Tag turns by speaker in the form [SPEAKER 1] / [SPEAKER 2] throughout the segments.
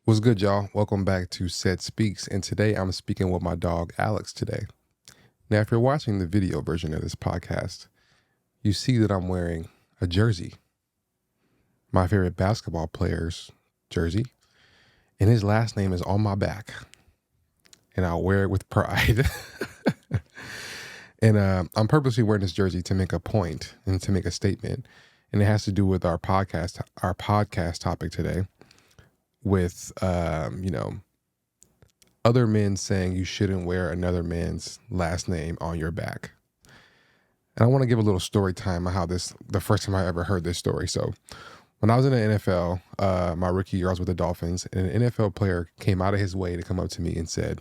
[SPEAKER 1] What's good, y'all? Welcome back to Said Speaks, and today I'm speaking with my dog, Alex, today. Now, if you're watching the video version of this podcast, you see that I'm wearing a jersey, my favorite basketball player's jersey, and his last name is on my back, and I'll wear it with pride. And I'm purposely wearing this jersey to make a point and to make a statement, and it has to do with our podcast topic today, with other men saying you shouldn't wear another man's last name on your back. And I want to give a little story time on how the first time I ever heard this story. So when I was in the NFL, my rookie year, I was with the Dolphins, and an NFL player came out of his way to come up to me and said,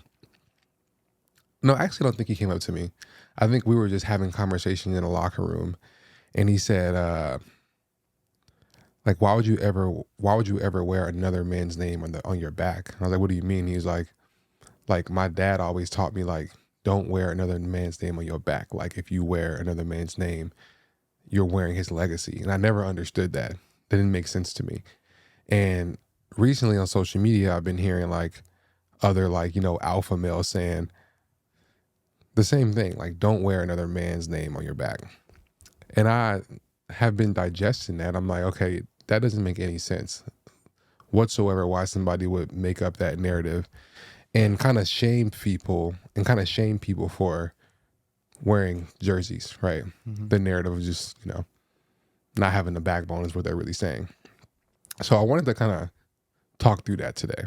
[SPEAKER 1] no, I actually don't think he came up to me. I think we were just having conversations in a locker room, and he said, like, why would you ever wear another man's name on your back? And I was like, what do you mean? He was like, my dad always taught me, like, don't wear another man's name on your back. Like, if you wear another man's name, you're wearing his legacy. And I never understood that. That didn't make sense to me. And recently on social media, I've been hearing like other alpha males saying the same thing, like, don't wear another man's name on your back. And I have been digesting that. I'm like, okay, that doesn't make any sense whatsoever why somebody would make up that narrative and kind of shame people for wearing jerseys, right? Mm-hmm. The narrative of just, not having the backbone is what they're really saying. So I wanted to kind of talk through that today.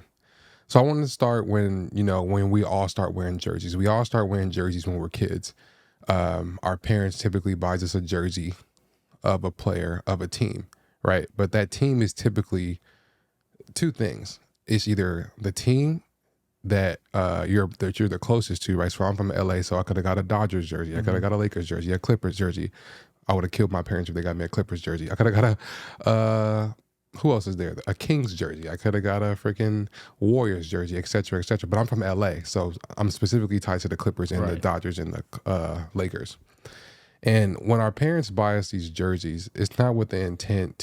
[SPEAKER 1] So I wanted to start when we all start wearing jerseys. We all start wearing jerseys when we're kids. Our parents typically buys us a jersey of a player of a team, right? But that team is typically two things. It's either the team that you're the closest to, right? So I'm from LA, so I could have got a Dodgers jersey. I could have got a Lakers jersey, a Clippers jersey. I would have killed my parents if they got me a Clippers jersey. I could have got a who else is there? A Kings jersey. I could have got a freaking Warriors jersey, et cetera, et cetera. But I'm from LA, so I'm specifically tied to the Clippers and the Dodgers and the Lakers. And when our parents buy us these jerseys, it's not with the intent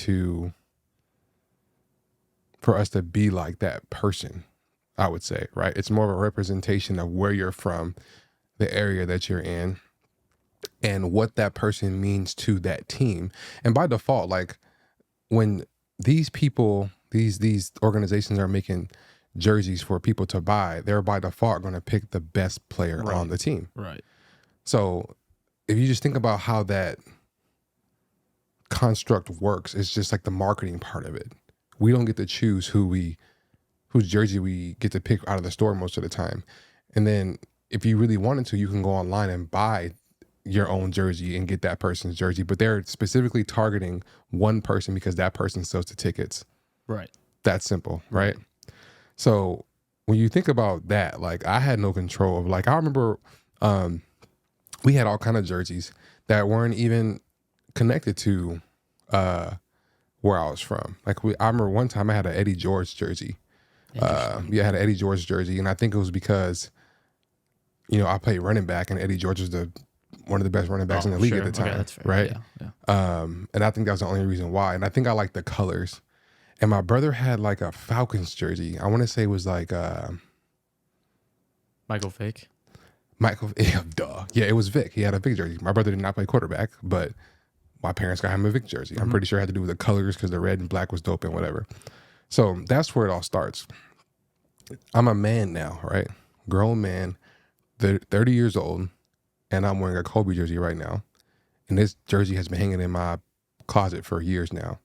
[SPEAKER 1] for us to be like that person, I would say, right? It's more of a representation of where you're from, the area that you're in, and what that person means to that team. And by default, like, when these people, these organizations are making jerseys for people to buy, they're by default going to pick the best player on the team.
[SPEAKER 2] Right.
[SPEAKER 1] So if you just think about how that construct works, it's just like the marketing part of it. We don't get to choose whose jersey we get to pick out of the store most of the time. And then if you really wanted to, you can go online and buy your own jersey and get that person's jersey. But they're specifically targeting one person because that person sells the tickets.
[SPEAKER 2] Right.
[SPEAKER 1] That's simple, right? So when you think about that, like, I had no control of, like, I remember we had all kind of jerseys that weren't even connected to where I was from. Like, I remember one time I had an Eddie George jersey. I had an Eddie George jersey, and I think it was because, I played running back, and Eddie George was one of the best running backs in the league at the time, that's fair. Right? Yeah. And I think that was the only reason why. And I think I liked the colors. And my brother had like a Falcons jersey. I want to say it was like
[SPEAKER 2] Michael Vick.
[SPEAKER 1] Yeah, duh. Yeah, it was Vic. He had a Vic jersey. My brother did not play quarterback, but my parents got him a Vic jersey. Mm-hmm. I'm pretty sure it had to do with the colors because the red and black was dope and whatever. So that's where it all starts. I'm a man now, right? Grown man, 30 years old, and I'm wearing a Kobe jersey right now. And this jersey has been hanging in my closet for years now.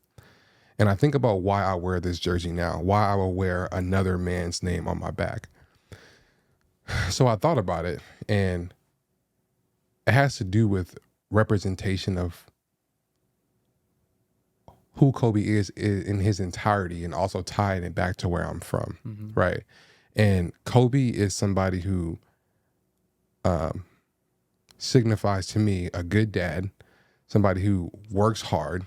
[SPEAKER 1] And I think about why I wear this jersey now, why I will wear another man's name on my back. So I thought about it, and it has to do with representation of who Kobe is in his entirety, and also tying it back to where I'm from, right? And Kobe is somebody who signifies to me a good dad, somebody who works hard,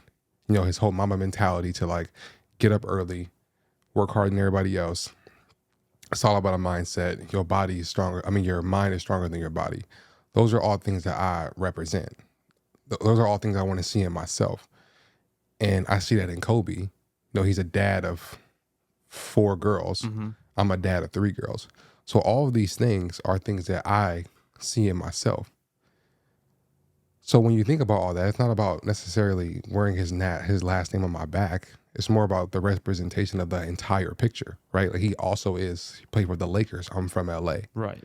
[SPEAKER 1] his whole mama mentality to, like, get up early, work harder than everybody else. It's all about a mindset. Your body is stronger. Your mind is stronger than your body. Those are all things that I represent. Those are all things I want to see in myself. And I see that in Kobe. He's a dad of 4 girls. I'm a dad of 3 girls. So all of these things are things that I see in myself. So when you think about all that, it's not about necessarily wearing his last name on my back. It's more about the representation of the entire picture, right? Like he played for the Lakers. I'm from LA.
[SPEAKER 2] Right.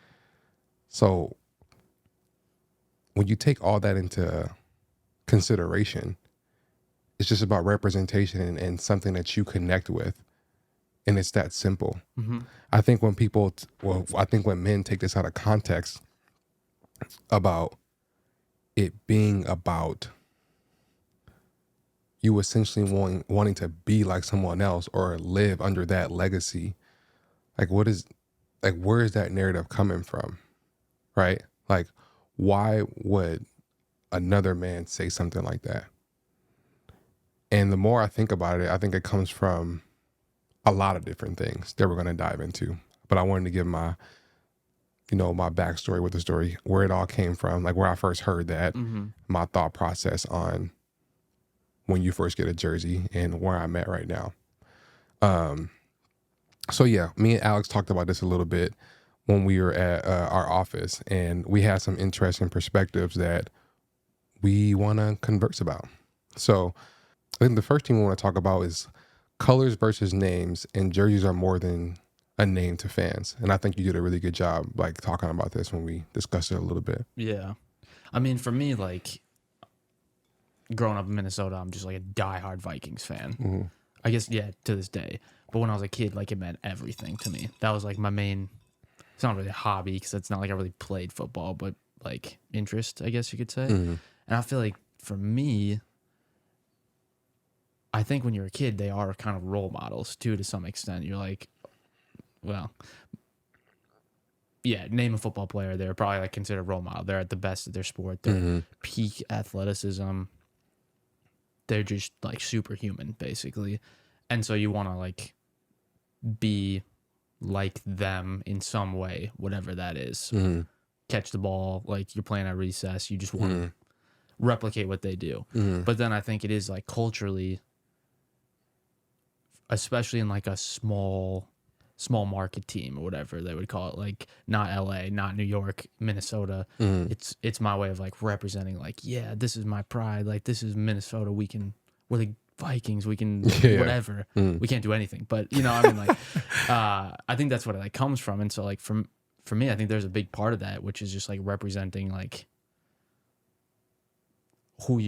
[SPEAKER 1] So when you take all that into consideration, it's just about representation and something that you connect with. And it's that simple. I think when when men take this out of context about it being about you essentially wanting to be like someone else or live under that legacy, where is that narrative coming from? Right? Like, why would another man say something like that? And the more I think about it, I think it comes from a lot of different things that we're going to dive into. But I wanted to give my backstory with the story, where it all came from, like where I first heard that, my thought process on when you first get a jersey and where I'm at right now. So yeah, me and Alex talked about this a little bit when we were at our office, and we had some interesting perspectives that we want to converse about. So I think the first thing we want to talk about is colors versus names, and jerseys are more than a name to fans. And I think you did a really good job like talking about this when we discussed it a little bit.
[SPEAKER 2] Yeah. I mean, for me, like growing up in Minnesota, I'm just like a diehard Vikings fan. I guess, yeah, to this day. But when I was a kid, like it meant everything to me. That was like my main, it's not really a hobby because it's not like I really played football, but like interest, I guess you could say. And I feel like for me, I think when you're a kid, they are kind of role models too, to some extent. You're like, well, yeah, name a football player. They're probably like considered a role model. They're at the best of their sport. They're peak athleticism. They're just like superhuman, basically. And so you want to like be like them in some way, whatever that is. Catch the ball, like you're playing at recess. You just want to replicate what they do. But then I think it is like culturally, especially in like a small market team or whatever they would call it, like not LA, not New York, Minnesota. It's my way of like representing, like, yeah, this is my pride. Like this is Minnesota. We're the Vikings. We can whatever. We can't do anything, but you know, I mean, like, I think that's what it like comes from. And so like for me, I think there's a big part of that, which is just like representing like who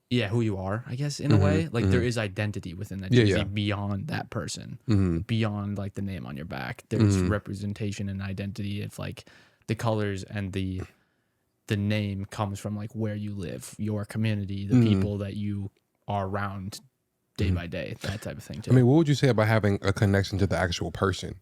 [SPEAKER 2] you are, I guess, in a way. Like there is identity within that jersey beyond that person, beyond like the name on your back. There's representation and identity of like the colors, and the name comes from like where you live, your community, the people that you are around day by day, that type of thing too.
[SPEAKER 1] I mean, what would you say about having a connection to the actual person?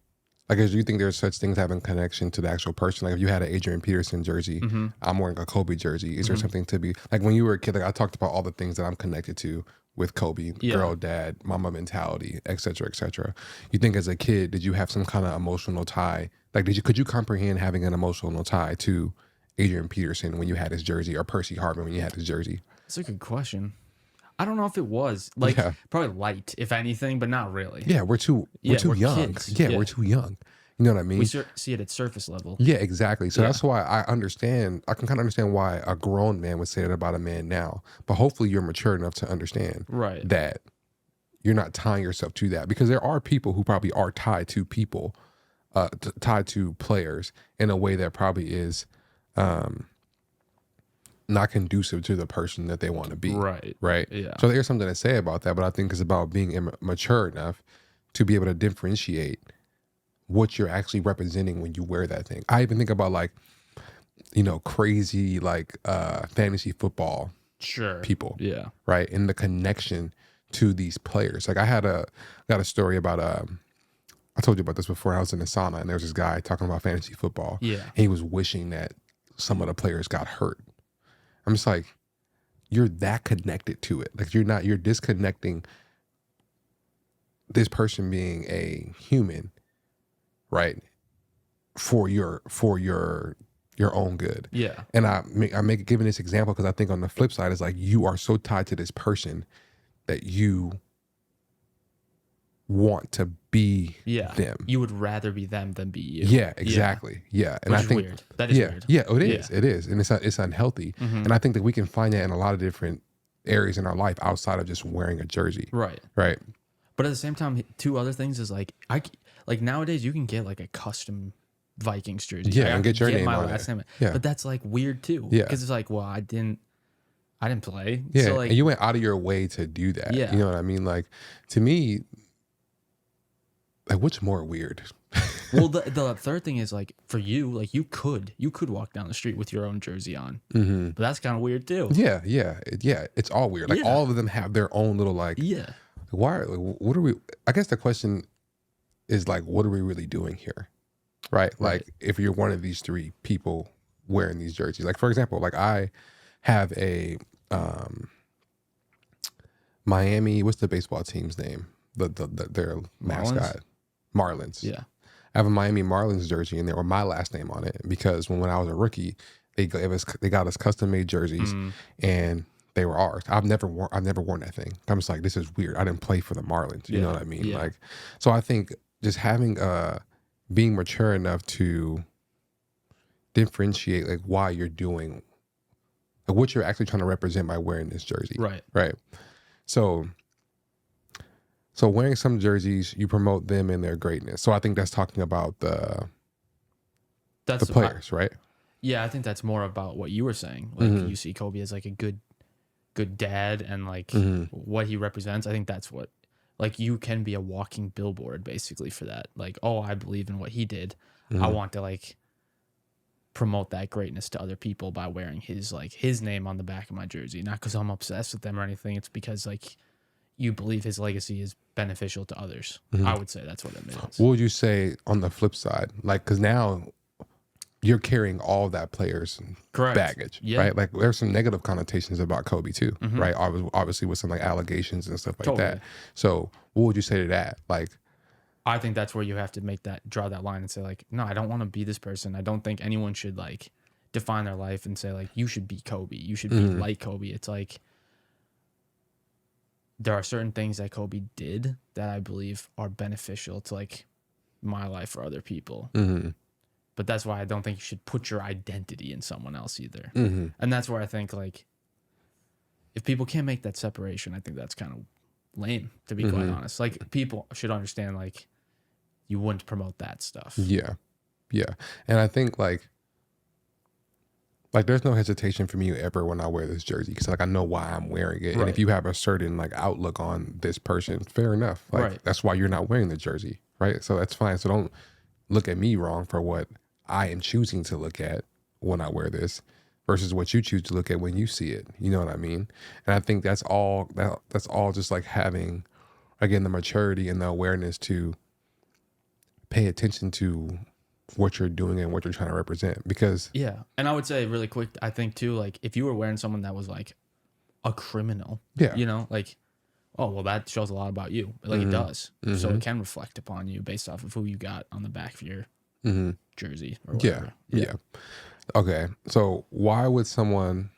[SPEAKER 1] Like, do you think there's such things having connection to the actual person? Like, if you had an Adrian Peterson jersey, I'm wearing a Kobe jersey. Is there something to be like when you were a kid? Like, I talked about all the things that I'm connected to with Kobe, girl, dad, mama mentality, et cetera, et cetera. You think as a kid, did you have some kind of emotional tie? Like, could you comprehend having an emotional tie to Adrian Peterson when you had his jersey, or Percy Harvin when you had his jersey?
[SPEAKER 2] That's a good question. I don't know if it was like probably light, if anything, but not really.
[SPEAKER 1] Yeah, we're too young.
[SPEAKER 2] Kids.
[SPEAKER 1] Yeah, we're too young. You know what I mean?
[SPEAKER 2] We see it at surface level.
[SPEAKER 1] Yeah, exactly. So that's why I can kind of understand why a grown man would say that about a man now. But hopefully you're mature enough to understand that you're not tying yourself to that, because there are people who probably are tied to people, tied to players in a way that probably is not conducive to the person that they want to be. Right.
[SPEAKER 2] Yeah.
[SPEAKER 1] So there's something to say about that, but I think it's about being mature enough to be able to differentiate what you're actually representing when you wear that thing. I even think about like, crazy like fantasy football people.
[SPEAKER 2] Yeah.
[SPEAKER 1] Right. And the connection to these players. Like I got a story about I told you about this before. I was in the sauna and there was this guy talking about fantasy football.
[SPEAKER 2] Yeah.
[SPEAKER 1] And he was wishing that some of the players got hurt. I'm just like, you're that connected to it. Like you're disconnecting this person being a human, right? For your own good.
[SPEAKER 2] Yeah.
[SPEAKER 1] And I make giving this example because I think on the flip side is like you are so tied to this person that you want to be
[SPEAKER 2] Yeah.
[SPEAKER 1] them.
[SPEAKER 2] You would rather be them than be you.
[SPEAKER 1] Yeah, exactly. Yeah. And
[SPEAKER 2] Which
[SPEAKER 1] I
[SPEAKER 2] is
[SPEAKER 1] think
[SPEAKER 2] weird. That is weird.
[SPEAKER 1] Yeah, it is.
[SPEAKER 2] Yeah.
[SPEAKER 1] It is. And it's unhealthy. And I think that we can find that in a lot of different areas in our life outside of just wearing a jersey.
[SPEAKER 2] Right.
[SPEAKER 1] Right.
[SPEAKER 2] But at the same time, two other things is like like nowadays you can get like a custom Vikings jersey.
[SPEAKER 1] Yeah,
[SPEAKER 2] Like,
[SPEAKER 1] and
[SPEAKER 2] I
[SPEAKER 1] get
[SPEAKER 2] could
[SPEAKER 1] your
[SPEAKER 2] get
[SPEAKER 1] name
[SPEAKER 2] my
[SPEAKER 1] on
[SPEAKER 2] last
[SPEAKER 1] it.
[SPEAKER 2] name.
[SPEAKER 1] Yeah.
[SPEAKER 2] But that's like weird too.
[SPEAKER 1] Yeah.
[SPEAKER 2] Because it's like, well, I didn't play.
[SPEAKER 1] Yeah.
[SPEAKER 2] So like,
[SPEAKER 1] and you went out of your way to do that.
[SPEAKER 2] Yeah.
[SPEAKER 1] You know what I mean? Like, to me, like, what's more weird?
[SPEAKER 2] well, the third thing is like for you, like you could walk down the street with your own jersey on, but that's kind of weird too.
[SPEAKER 1] Yeah. It's all weird. Like,
[SPEAKER 2] Yeah.
[SPEAKER 1] all of them have their own little, like,
[SPEAKER 2] Yeah.
[SPEAKER 1] why? Like, what are we? I guess the question is, like, what are we really doing here? Right? Like, if you're one of these three people wearing these jerseys, like, for example, like, I have a Miami, what's the baseball team's name? Their mascot. Marlins.
[SPEAKER 2] Yeah.
[SPEAKER 1] I have a Miami Marlins jersey in there with my last name on it because when I was a rookie, they got us custom made jerseys and they were ours. I've never worn that thing. I'm just like, this is weird. I didn't play for the Marlins. You know what I mean?
[SPEAKER 2] Yeah.
[SPEAKER 1] Like, so I think just having being mature enough to differentiate like why you're doing, like, what you're actually trying to represent by wearing this jersey. Right. So wearing some jerseys, you promote them and their greatness. So I think that's talking about the players, right?
[SPEAKER 2] Yeah, I think that's more about what you were saying. Like you see Kobe as like a good dad and like what he represents. I think that's what, like, you can be a walking billboard basically for that. Like, oh, I believe in what he did. I want to like promote that greatness to other people by wearing his name on the back of my jersey. Not because I'm obsessed with them or anything. It's because like you believe his legacy is beneficial to others. I would say that's what it means.
[SPEAKER 1] What would you say on the flip side? Like, because now you're carrying all that players' baggage, right? Like, there's some negative connotations about Kobe too, right? Obviously with some like allegations and stuff like that. So what would you say to that? Like,
[SPEAKER 2] I think that's where you have to draw that line and say like, no, I don't want to be this person. I don't think anyone should like define their life and say like, you should be Kobe. You should be like Kobe. It's like, there are certain things that Kobe did that I believe are beneficial to like my life or other people. But that's why I don't think you should put your identity in someone else either. And that's where I think like, if people can't make that separation, I think that's kind of lame, to be quite honest. Like, people should understand like, you wouldn't promote that stuff.
[SPEAKER 1] Yeah. And I think like there's no hesitation for me ever when I wear this jersey because like I know why I'm wearing it. And if you have a certain like outlook on this person, fair enough. Like that's why you're not wearing the jersey, right? So that's fine. So don't look at me wrong for what I am choosing to look at when I wear this versus what you choose to look at when you see it. You know what I mean? And I think that's all just like having, again, the maturity and the awareness to pay attention to what you're doing and what you're trying to represent. Because
[SPEAKER 2] and I would say really quick, I think too, like if you were wearing someone that was like a criminal, you know, like, oh well, that shows a lot about you. Like it does, so it can reflect upon you based off of who you got on the back of your jersey or whatever.
[SPEAKER 1] Okay, so why would someone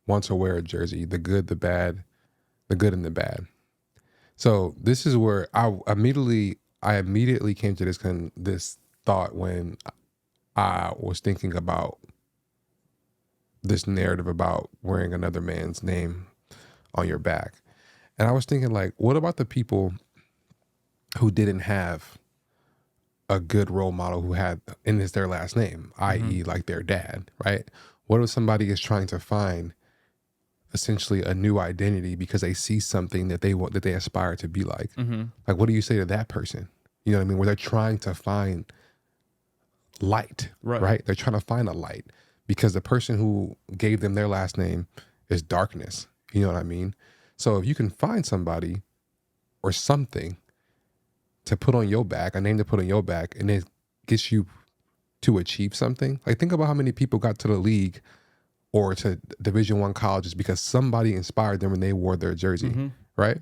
[SPEAKER 1] want to wear a jersey? The good, the bad, the good and the bad. So this is where I immediately came to this thought when I was thinking about this narrative about wearing another man's name on your back. And I was thinking like, what about the people who didn't have a good role model who had, and it's their last name, i.e. like their dad, right? What if somebody is trying to find essentially a new identity because they see something that they aspire to be like? Like, what do you say to that person? You know what I mean? Where they're trying to find light, right? They're trying to find a light because the person who gave them their last name is darkness. You know what I mean? So if you can find somebody or something to put on your back, a name to put on your back, and it gets you to achieve something. Like, think about how many people got to the league or to Division I colleges because somebody inspired them when they wore their jersey, right?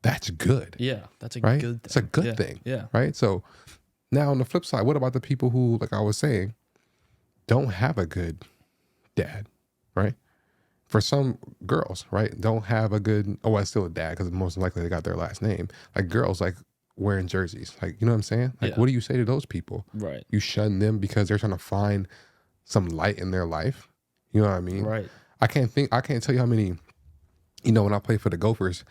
[SPEAKER 1] That's good.
[SPEAKER 2] Yeah, that's a
[SPEAKER 1] right?
[SPEAKER 2] good thing.
[SPEAKER 1] It's a good thing.
[SPEAKER 2] Yeah.
[SPEAKER 1] Right? So now on the flip side, what about the people who, like I was saying, don't have a good dad, right? For some girls, right, don't have a good, oh, well, it's still a dad because most likely they got their last name. Like girls, like wearing jerseys. Like, you know what I'm saying? Like,
[SPEAKER 2] Yeah.
[SPEAKER 1] what do you say to those people?
[SPEAKER 2] Right.
[SPEAKER 1] You shun them because they're trying to find some light in their life. You know what I mean?
[SPEAKER 2] Right.
[SPEAKER 1] I can't tell you how many, when I played for the Gophers,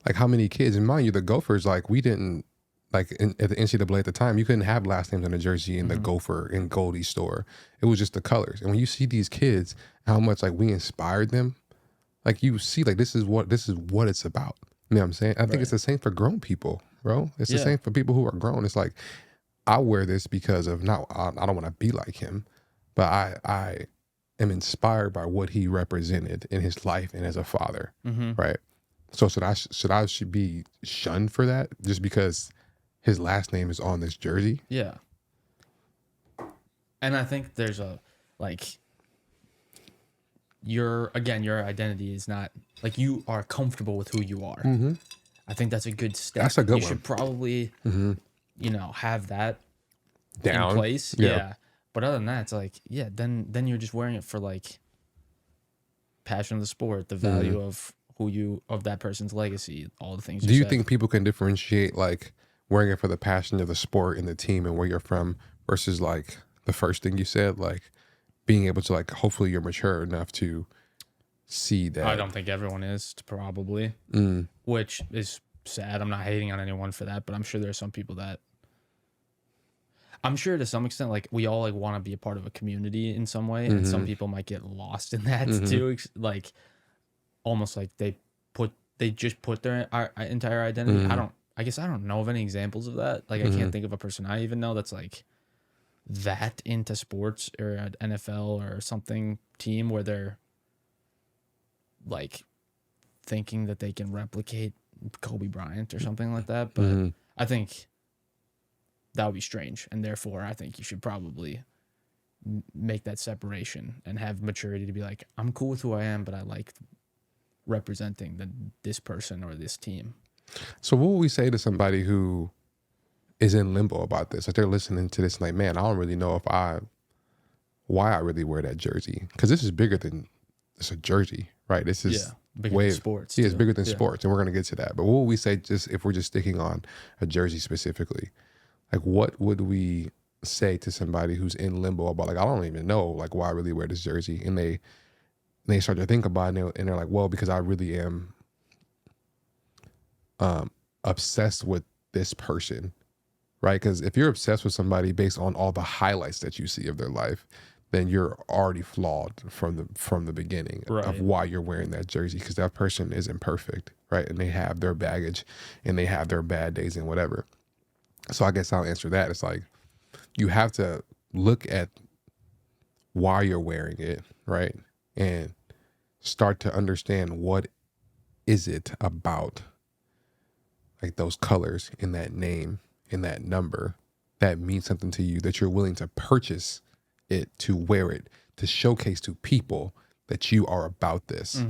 [SPEAKER 1] like how many kids, and mind you, the Gophers, like we didn't, like at the NCAA at the time, you couldn't have last names on a jersey in the Gopher and Goldie store. It was just the colors. And when you see these kids, how much like we inspired them, like you see, like this is what it's about. You know what I'm saying? I think it's the same for grown people, bro. It's the
[SPEAKER 2] Yeah.
[SPEAKER 1] same for people who are grown. It's like I wear this because of I don't want to be like him, but I am inspired by what he represented in his life and as a father, right? So should be shunned for that just because his last name is on this jersey?
[SPEAKER 2] Yeah. And I think there's your identity is not like you are comfortable with who you are. I think that's a good step.
[SPEAKER 1] That's a good
[SPEAKER 2] you
[SPEAKER 1] one.
[SPEAKER 2] should probably, have that
[SPEAKER 1] Down.
[SPEAKER 2] in place.
[SPEAKER 1] Yeah.
[SPEAKER 2] Yeah. But other than that, it's like, then you're just wearing it for like passion of the sport, the value of of that person's legacy, all the things
[SPEAKER 1] Do you
[SPEAKER 2] said.
[SPEAKER 1] think people can differentiate like wearing it for the passion of the sport and the team and where you're from versus like the first thing you said, like being able to like hopefully you're mature enough to see that?
[SPEAKER 2] I don't think everyone is, probably, which is sad. I'm not hating on anyone for that, but I'm sure there are some people that I'm sure to some extent, like we all like want to be a part of a community in some way, and some people might get lost in that too. Like almost like they just put their entire identity. I guess I don't know of any examples of that. Like I can't think of a person I even know that's like that into sports or an NFL or something team where they're like thinking that they can replicate Kobe Bryant or something like that. But I think that would be strange, and therefore I think you should probably make that separation and have maturity to be like, I'm cool with who I am, but I like representing this person or this team.
[SPEAKER 1] So what would we say to somebody who is in limbo about this? Like they're listening to this and like, man, I don't really know why I really wear that jersey. Because this is bigger than it's a jersey, right? This is
[SPEAKER 2] bigger than sports.
[SPEAKER 1] Yeah, it's bigger than sports, and we're gonna get to that. But what would we say just if we're just sticking on a jersey specifically? Like what would we say to somebody who's in limbo about like, I don't even know like why I really wear this jersey, and they start to think about it and they're like, well, because I really am obsessed with this person, right? Because if you're obsessed with somebody based on all the highlights that you see of their life, then you're already flawed from the beginning of why you're wearing that jersey, because that person isn't perfect, right? And they have their baggage and they have their bad days and whatever. So I guess I'll answer that. It's like you have to look at why you're wearing it, right? And start to understand what is it about like those colors in that name, in that number that means something to you, that you're willing to purchase it, to wear it, to showcase to people that you are about this.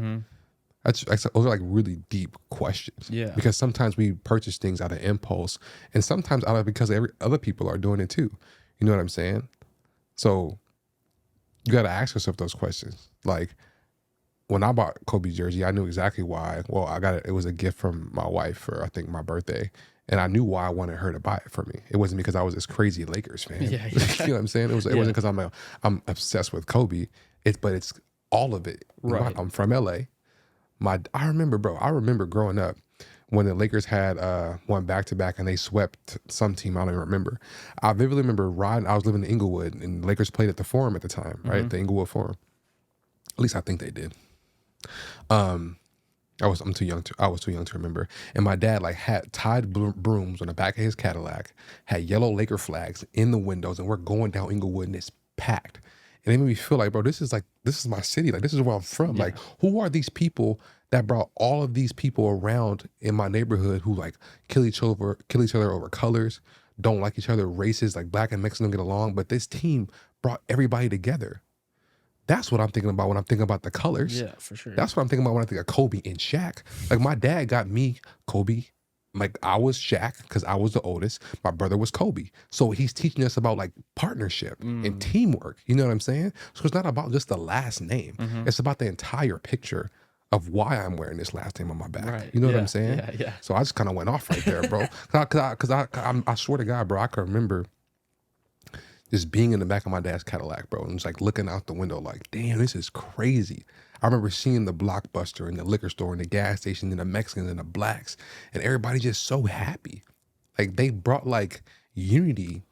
[SPEAKER 1] Those are like really deep questions.
[SPEAKER 2] Yeah.
[SPEAKER 1] Because sometimes we purchase things out of impulse, and sometimes out of because other people are doing it too. You know what I'm saying? So you got to ask yourself those questions. Like when I bought Kobe jersey, I knew exactly why. Well, I got it. It was a gift from my wife for I think my birthday, and I knew why I wanted her to buy it for me. It wasn't because I was this crazy Lakers fan.
[SPEAKER 2] Yeah.
[SPEAKER 1] You know what I'm saying? It wasn't because I'm obsessed with Kobe. But it's all of it.
[SPEAKER 2] Right.
[SPEAKER 1] I'm from LA. I remember growing up when the Lakers had won back-to-back and they swept some team, I don't even remember. I vividly remember I was living in Inglewood and the Lakers played at the Forum at the time, right? The Inglewood Forum. At least I think they did. I was too young to remember. And my dad like had tied brooms on the back of his Cadillac, had yellow Laker flags in the windows, and we're going down Inglewood and it's packed. And it made me feel like, bro, this is my city. Like, this is where I'm from. Yeah. Like, who are these people that brought all of these people around in my neighborhood who like kill each other over colors, don't like each other, races, like black and Mexican don't get along. But this team brought everybody together. That's what I'm thinking about when I'm thinking about the colors.
[SPEAKER 2] Yeah, for sure.
[SPEAKER 1] That's what I'm thinking about when I think of Kobe and Shaq. Like, my dad got me Kobe. Like, I was Shaq because I was the oldest. My brother was Kobe. So he's teaching us about like partnership and teamwork. You know what I'm saying? So it's not about just the last name. It's about the entire picture of why I'm wearing this last name on my back.
[SPEAKER 2] Right.
[SPEAKER 1] You know what I'm
[SPEAKER 2] Yeah.
[SPEAKER 1] saying?
[SPEAKER 2] Yeah. Yeah.
[SPEAKER 1] So I just kind of went off right there, bro. I swear to God, bro, I can remember just being in the back of my dad's Cadillac, bro, and just like looking out the window, like, damn, this is crazy. I remember seeing the Blockbuster and the liquor store and the gas station and the Mexicans and the blacks, and everybody just so happy. Like they brought like unity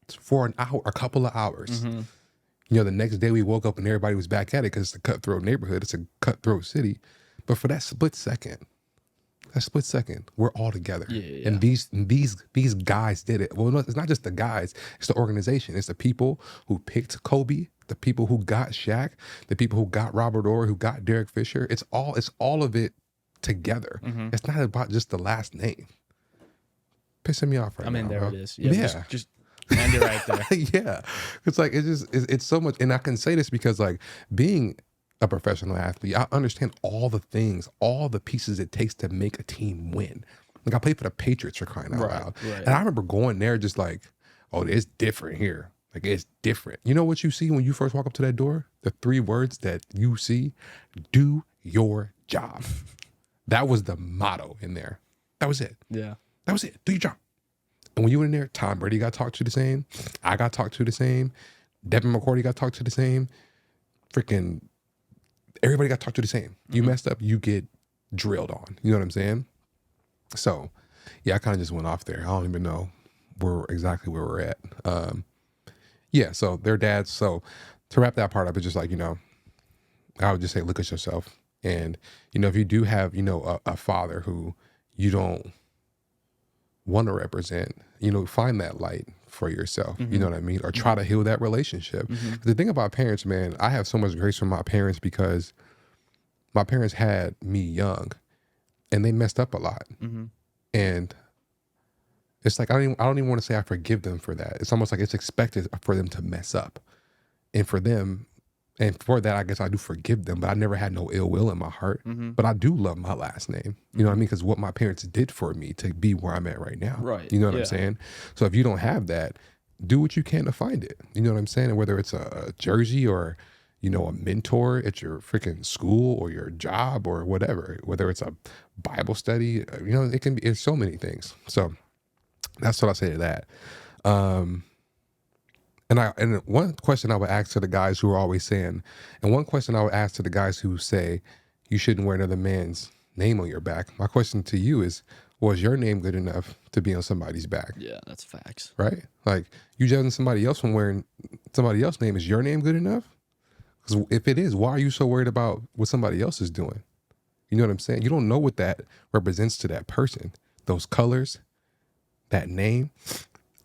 [SPEAKER 1] for an hour, a couple of hours.
[SPEAKER 2] Mm-hmm.
[SPEAKER 1] You know, the next day we woke up and everybody was back at it because it's a cutthroat neighborhood. It's a cutthroat city. But for that split second, we're all together.
[SPEAKER 2] Yeah, yeah,
[SPEAKER 1] And these guys did it. Well, no, it's not just the guys, it's the organization. It's the people who picked Kobe, the people who got Shaq, the people who got Robert Orr, who got Derek Fisher. It's all of it together.
[SPEAKER 2] Mm-hmm.
[SPEAKER 1] It's not about just the last name. Pissing me off right
[SPEAKER 2] I mean,
[SPEAKER 1] now.
[SPEAKER 2] there
[SPEAKER 1] Bro.
[SPEAKER 2] it is. Yeah. Just end it right there.
[SPEAKER 1] Yeah. It's like it's so much, and I can say this because like being a professional athlete, I understand all the things, all the pieces it takes to make a team win. Like I played for the Patriots, for crying out loud.
[SPEAKER 2] Right.
[SPEAKER 1] And I remember going there just like, oh, it's different here. Like it's different. You know what you see when you first walk up to that door? The 3 words that you see: do your job. That was the motto in there. That was it.
[SPEAKER 2] Yeah.
[SPEAKER 1] That was it. Do your job. And when you were in there, Tom Brady got talked to the same. I got talked to the same. Devin McCourty got talked to the same. Freaking everybody got talked to the same. You messed up, you get drilled on. You know what I'm saying? So, yeah, I kind of just went off there. I don't even know exactly where we're at. Yeah, so their dads. So to wrap that part up, it's just like, you know, I would just say, look at yourself. And, you know, if you do have, you know, a father who you don't want to represent, you know, find that light for yourself.
[SPEAKER 2] Mm-hmm.
[SPEAKER 1] You know what I mean? Or try to heal that relationship.
[SPEAKER 2] Mm-hmm.
[SPEAKER 1] The thing about parents, man, I have so much grace from my parents because my parents had me young and they messed up a lot.
[SPEAKER 2] Mm-hmm.
[SPEAKER 1] And it's like, I don't even want to say I forgive them for that. It's almost like it's expected for them to mess up. And for that, I guess I do forgive them, but I never had no ill will in my heart.
[SPEAKER 2] Mm-hmm.
[SPEAKER 1] But I do love my last name. You know what I mean? Because what my parents did for me to be where I'm at right now.
[SPEAKER 2] Right.
[SPEAKER 1] You know what
[SPEAKER 2] Yeah.
[SPEAKER 1] I'm saying? So if you don't have that, do what you can to find it. You know what I'm saying? And whether it's a jersey or, you know, a mentor at your freaking school or your job or whatever, whether it's a Bible study, you know, it's so many things. So that's what I say to that. And one question I would ask to the guys who are always saying, and one question I would ask to the guys who say you shouldn't wear another man's name on your back. My question to you is, was your name good enough to be on somebody's back?
[SPEAKER 2] Yeah, that's facts.
[SPEAKER 1] Right? Like you judging somebody else from wearing somebody else's name, is your name good enough? Because if it is, why are you so worried about what somebody else is doing? You know what I'm saying? You don't know what that represents to that person. Those colors, that name,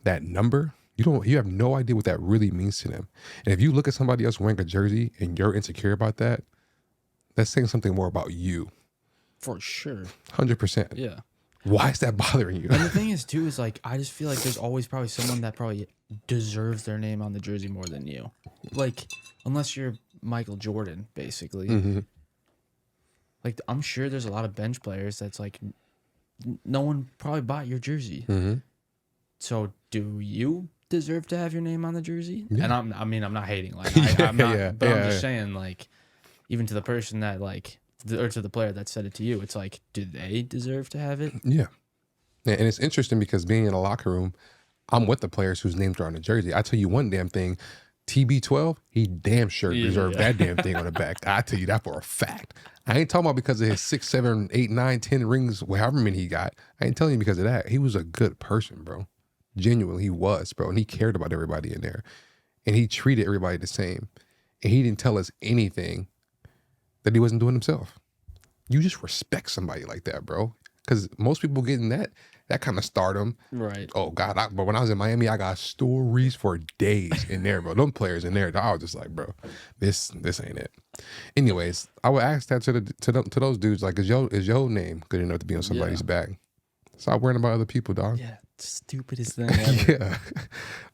[SPEAKER 1] that number. You have no idea what that really means to them. And if you look at somebody else wearing a jersey and you're insecure about that, that's saying something more about you.
[SPEAKER 2] For sure.
[SPEAKER 1] 100%.
[SPEAKER 2] Yeah.
[SPEAKER 1] Why is that bothering you?
[SPEAKER 2] And the thing is too is like I just feel like there's always probably someone that probably deserves their name on the jersey more than you. Like unless you're Michael Jordan, basically.
[SPEAKER 1] Mm-hmm.
[SPEAKER 2] Like I'm sure there's a lot of bench players that's like no one probably bought your jersey.
[SPEAKER 1] Mm-hmm.
[SPEAKER 2] So do you deserve to have your name on the jersey?
[SPEAKER 1] Yeah.
[SPEAKER 2] And I'm not hating. Like
[SPEAKER 1] Yeah,
[SPEAKER 2] I'm not,
[SPEAKER 1] yeah,
[SPEAKER 2] but I'm
[SPEAKER 1] yeah,
[SPEAKER 2] just
[SPEAKER 1] yeah.
[SPEAKER 2] saying like even to the person that like or to the player that said it to you, it's like, do they deserve to have it?
[SPEAKER 1] Yeah. And it's interesting because being in a locker room, I'm with the players whose names are on the jersey. I tell you one damn thing, TB12, he damn sure deserved that damn thing on the back. I tell you that for a fact. I ain't talking about because of his 6, 7, 8, 9, 10 rings, however many he got. I ain't telling you because of that. He was a good person, bro. Genuinely, he was, bro. And he cared about everybody in there. And he treated everybody the same. And he didn't tell us anything that he wasn't doing himself. You just respect somebody like that, bro. Because most people getting that kind of stardom.
[SPEAKER 2] Right.
[SPEAKER 1] Oh, God. But when I was in Miami, I got stories for days in there, bro. Them players in there, I was just like, bro, this ain't it. Anyways, I would ask that to those dudes, like, is your name good enough to be on somebody's back? Stop worrying about other people, dog.
[SPEAKER 2] Yeah. Stupidest thing ever.
[SPEAKER 1] Yeah.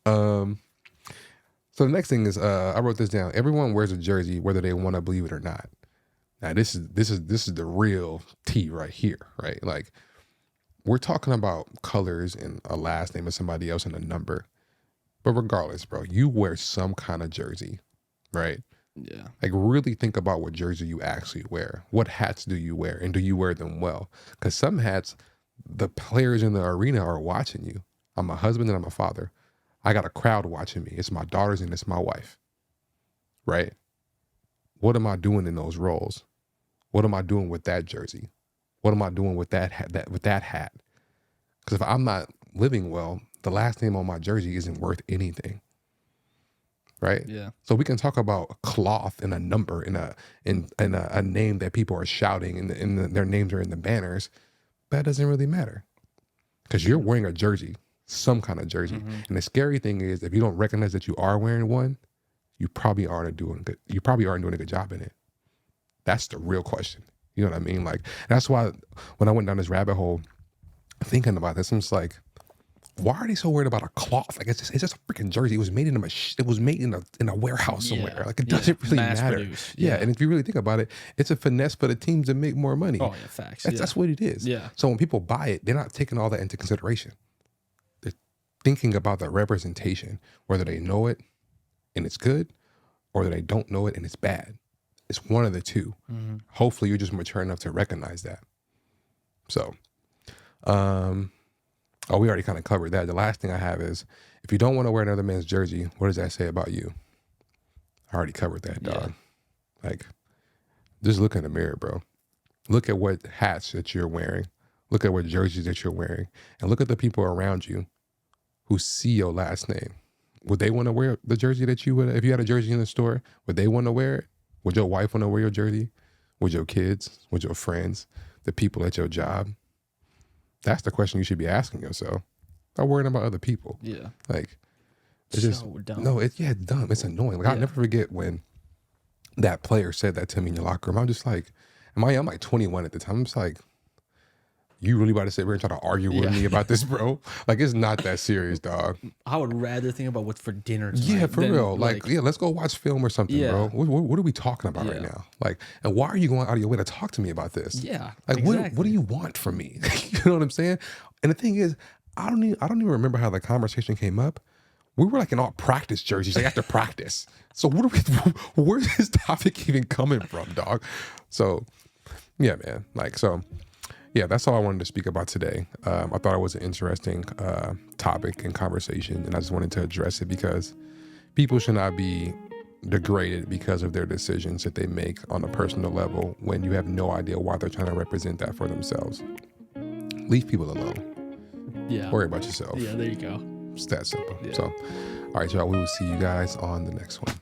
[SPEAKER 1] So the next thing is, I wrote this down. Everyone wears a jersey, whether they want to believe it or not. Now this is the real tea right here, right? Like we're talking about colors and a last name of somebody else and a number. But regardless, bro, you wear some kind of jersey, right?
[SPEAKER 2] Yeah.
[SPEAKER 1] Like, really think about what jersey you actually wear. What hats do you wear, and do you wear them well? Because some hats, the players in the arena are watching you. I'm a husband and I'm a father. I got a crowd watching me. It's my daughters and it's my wife, right? What am I doing in those roles? What am I doing with that jersey? What am I doing with that hat? Because if I'm not living well, the last name on my jersey isn't worth anything, right?
[SPEAKER 2] Yeah.
[SPEAKER 1] So we can talk about cloth and a number and a name that people are shouting and their names are in the banners. That doesn't really matter because you're wearing a jersey, some kind of jersey. And the scary thing is, if you don't recognize that you are wearing one, you probably aren't doing good. You probably aren't doing a good job in it. That's the real question. You know what I mean? Like, that's why when I went down this rabbit hole thinking about this, I'm just like, why are they so worried about a cloth? Like, it's just a freaking jersey. It was made in a warehouse somewhere.
[SPEAKER 2] Yeah.
[SPEAKER 1] Like, it doesn't really
[SPEAKER 2] Mass
[SPEAKER 1] matter.
[SPEAKER 2] produced.
[SPEAKER 1] Yeah. And if you really think about it, it's a finesse for the teams to make more money.
[SPEAKER 2] Oh yeah, facts.
[SPEAKER 1] That's what it is.
[SPEAKER 2] Yeah.
[SPEAKER 1] So when people buy it, they're not taking all that into consideration. They're thinking about the representation, whether they know it and it's good, or that they don't know it and it's bad. It's one of the two. Hopefully you're just mature enough to recognize that. So, we already kind of covered that. The last thing I have is, if you don't want to wear another man's jersey, what does that say about you? I already covered that, dog. Like, just look in the mirror, bro. Look at what hats that you're wearing. Look at what jerseys that you're wearing. And look at the people around you who see your last name. Would they want to wear the jersey that you would, if you had a jersey in the store, would they want to wear it? Would your wife want to wear your jersey? Would your kids? Would your friends? The people at your job? That's the question you should be asking yourself. Not worrying about other people.
[SPEAKER 2] Yeah.
[SPEAKER 1] Like, it's
[SPEAKER 2] So
[SPEAKER 1] just
[SPEAKER 2] dumb.
[SPEAKER 1] no. It's dumb. It's annoying. Like, I'll never forget when that player said that to me in your locker room. I'm just like, I'm like 21 at the time. I'm just like, you really about to sit here and try to argue with me about this, bro? Like, it's not that serious, dog.
[SPEAKER 2] I would rather think about what's for dinner tonight.
[SPEAKER 1] Yeah, for
[SPEAKER 2] than,
[SPEAKER 1] real. Like, yeah, let's go watch film or something, bro. What are we talking about right now? Like, and why are you going out of your way to talk to me about this?
[SPEAKER 2] Yeah.
[SPEAKER 1] Like,
[SPEAKER 2] exactly.
[SPEAKER 1] what do you want from me? You know what I'm saying? And the thing is, I don't even remember how the conversation came up. We were like in all practice jerseys, like after practice. So where's this topic even coming from, dog? So, yeah, man. Like, so, yeah, that's all I wanted to speak about today. I thought it was an interesting topic and conversation, and I just wanted to address it because people should not be degraded because of their decisions that they make on a personal level when you have no idea why they're trying to represent that for themselves. Leave people alone.
[SPEAKER 2] Yeah.
[SPEAKER 1] Worry about yourself.
[SPEAKER 2] Yeah, there you go.
[SPEAKER 1] It's that simple.
[SPEAKER 2] Yeah.
[SPEAKER 1] So, all right, y'all, we will see you guys on the next one.